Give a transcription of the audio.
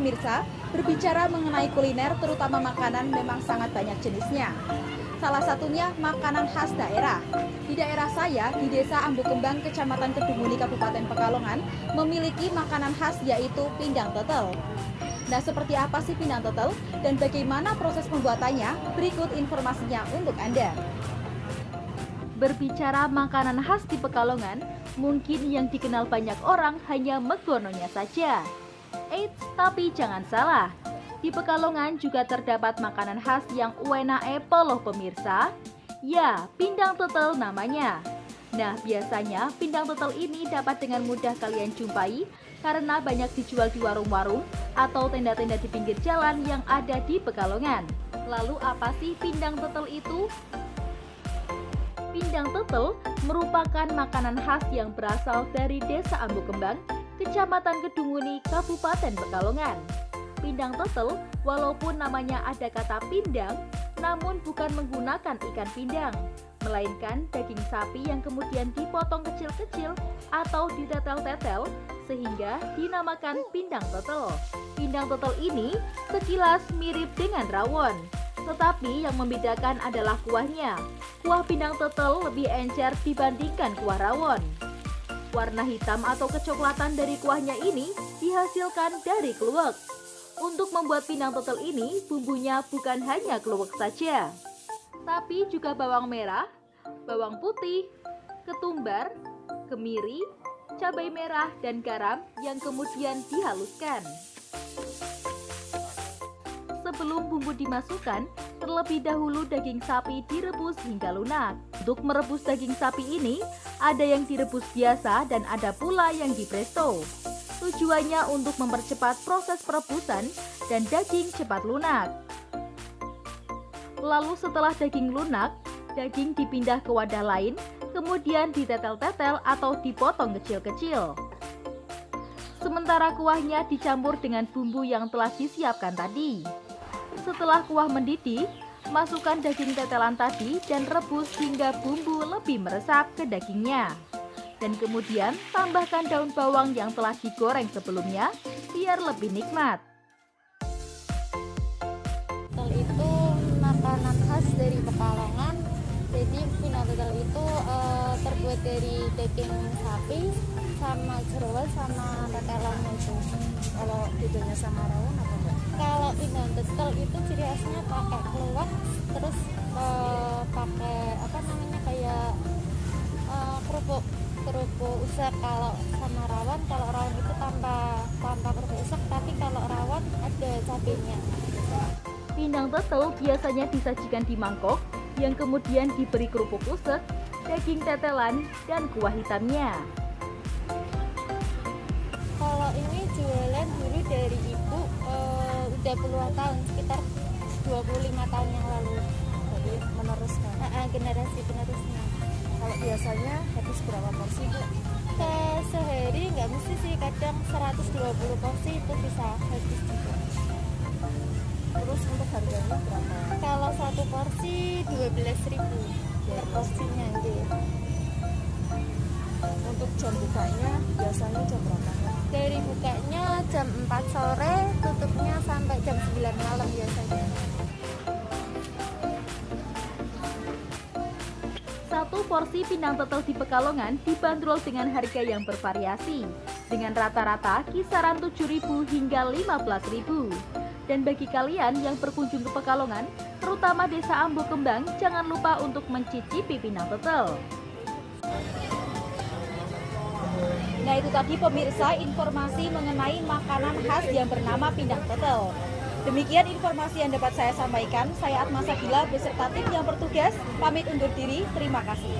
pemirsa, berbicara mengenai kuliner terutama makanan memang sangat banyak jenisnya. Salah satunya makanan khas daerah. Di daerah saya, di Desa Ambu Kembang, Kecamatan Kedunguni, Kabupaten Pekalongan, memiliki makanan khas yaitu pindang tetel. Nah, seperti apa sih pindang tetel dan bagaimana proses pembuatannya? Berikut informasinya untuk Anda. Berbicara makanan khas di Pekalongan, mungkin yang dikenal banyak orang hanya megononya saja. Eits, tapi jangan salah. Di Pekalongan juga terdapat makanan khas yang uenae loh pemirsa. Ya, pindang tetel namanya. Nah, biasanya pindang tetel ini dapat dengan mudah kalian jumpai karena banyak dijual di warung-warung atau tenda-tenda di pinggir jalan yang ada di Pekalongan. Lalu apa sih pindang tetel itu? Pindang tetel merupakan makanan khas yang berasal dari Desa Ambu Kembang, Kecamatan Kedunguni, Kabupaten Pekalongan. Pindang tetel, walaupun namanya ada kata pindang, namun bukan menggunakan ikan pindang, melainkan daging sapi yang kemudian dipotong kecil-kecil atau ditetel-tetel sehingga dinamakan pindang tetel. Pindang tetel ini sekilas mirip dengan rawon, tetapi yang membedakan adalah kuahnya. Kuah pindang tetel lebih encer dibandingkan kuah rawon. Warna hitam atau kecoklatan dari kuahnya ini dihasilkan dari kluwek. Untuk membuat pindang tetel ini, bumbunya bukan hanya kluwek saja, tapi juga bawang merah, bawang putih, ketumbar, kemiri, cabai merah, dan garam yang kemudian dihaluskan. Sebelum bumbu dimasukkan, terlebih dahulu daging sapi direbus hingga lunak. Untuk merebus daging sapi ini, ada yang direbus biasa dan ada pula yang di presto. Tujuannya untuk mempercepat proses perebusan dan daging cepat lunak. Lalu setelah daging lunak, daging dipindah ke wadah lain, kemudian ditetel-tetel atau dipotong kecil-kecil. Sementara kuahnya dicampur dengan bumbu yang telah disiapkan tadi. Setelah kuah mendidih, masukkan daging tetelan tadi dan rebus hingga bumbu lebih meresap ke dagingnya. Dan kemudian tambahkan daun bawang yang telah digoreng sebelumnya biar lebih nikmat. Tetel itu makanan khas dari Pekalongan. Jadi pindang tetel itu terbuat dari daging sapi sama jeroan sama tetelan itu. Kalau bedanya sama rawon apa enggak? Kalau pindang tetel itu ciri khasnya pakai kluwek, terus pakai apa namanya kayak kerupuk usek. Kalau sama rawon, kalau rawon itu tanpa kerupuk usek, tapi kalau rawon ada cabenya. Pindang tetel biasanya disajikan di mangkok yang kemudian diberi kerupuk usek, daging tetelan, dan kuah hitamnya. Kalau ini jualan dulu dari ibu udah puluhan tahun, sekitar 25 tahun yang lalu. Jadi meneruskan. Generasi penerusnya. Kalau biasanya habis berapa porsi, Bu? Sehari nggak mesti sih, kadang 120 porsi itu bisa habis juga. Terus untuk harganya berapa? Kalau satu porsi 12.000 per porsinya gitu. Untuk jam bukanya biasanya jam berapa? Dari bukanya jam 4 sore, tutupnya sampai jam 9 malam biasanya. Satu porsi pindang tetel di Pekalongan dibanderol dengan harga yang bervariasi, dengan rata-rata kisaran 7.000 hingga 15.000. Dan bagi kalian yang berkunjung ke Pekalongan, terutama Desa Ambu Kembang, jangan lupa untuk mencicipi pindang tetel. Nah, itu tadi pemirsa informasi mengenai makanan khas yang bernama pindang tetel. Demikian informasi yang dapat saya sampaikan. Saya Atma Sabila beserta tim yang bertugas pamit undur diri. Terima kasih.